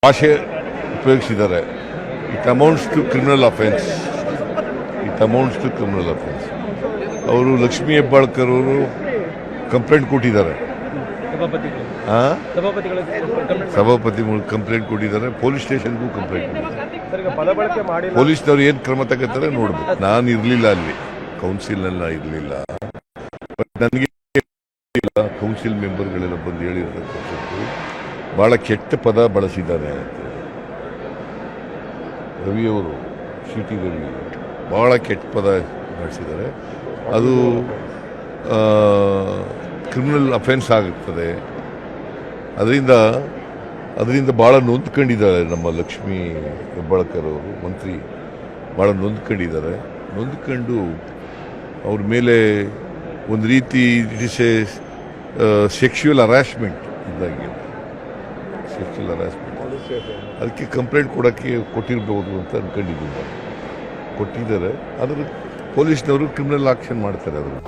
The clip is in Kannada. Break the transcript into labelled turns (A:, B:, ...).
A: ಭಾಷೆ ಉಪಯೋಗಿಸಿದ್ದಾರೆ. It amounts to criminal offence. ಅವರು ಲಕ್ಷ್ಮೀ ಹೆಬ್ಬಾಳ್ಕರ್ ಅವರು ಕಂಪ್ಲೇಂಟ್ ಕೊಟ್ಟಿದ್ದಾರೆ. ಸಭಾಪತಿ ಕಂಪ್ಲೇಂಟ್ ಕೊಟ್ಟಿದ್ದಾರೆ. ಪೊಲೀಸ್ ಸ್ಟೇಷನ್ಗೂ ಕಂಪ್ಲೇಂಟ್ ಕೊಟ್ಟಿದ್ದಾರೆ. ಪೊಲೀಸ್ನವ್ರು ಏನು ಕ್ರಮ ತಗೋತಾರೆ ನೋಡ್ಬೇಕು. ನಾನು ಇರಲಿಲ್ಲ ಅಲ್ಲಿ, ಕೌನ್ಸಿಲ್ನೆಲ್ಲ ಇರಲಿಲ್ಲ. ಬಟ್ ನನಗೆ ಕೌನ್ಸಿಲ್ ಮೆಂಬರ್ಗಳೆಲ್ಲ ಬಂದು ಹೇಳಿರ್ತಕ್ಕಂಥದ್ದು ಭಾಳ ಕೆಟ್ಟ ಪದ ಬಳಸಿದ್ದಾರೆ ಅಂತ. ರವಿಯವರು, ಸಿ ಟಿ ರವಿ ಭಾಳ ಕೆಟ್ಟ ಪದ ಬಳಸಿದ್ದಾರೆ. ಅದು ಕ್ರಿಮಿನಲ್ ಅಫೆನ್ಸ್ ಆಗುತ್ತದೆ. ಅದರಿಂದ ಭಾಳ ನೊಂದ್ಕೊಂಡಿದ್ದಾರೆ ನಮ್ಮ ಲಕ್ಷ್ಮೀ ಹೆಬ್ಬಾಳ್ಕರ್ ಅವರು, ಮಂತ್ರಿ ಭಾಳ ನೊಂದ್ಕೊಂಡು ಅವ್ರ ಮೇಲೆ ಒಂದು ರೀತಿ it is A sexual harassment ಇದ್ದಾಗೆ. ಅದಕ್ಕೆ ಕಂಪ್ಲೇಂಟ್ ಕೊಟ್ಟಿರ್ಬೋದು ಅಂತ ಅಂದ್ಕೊಂಡಿದ್ದೀನಿ. ಕೊಟ್ಟಿದ್ದಾರೆ. ಅದ್ರ ಪೊಲೀಸ್ನವರು ಕ್ರಿಮಿನಲ್ ಆಕ್ಷನ್ ಮಾಡ್ತಾರೆ ಅದನ್ನು.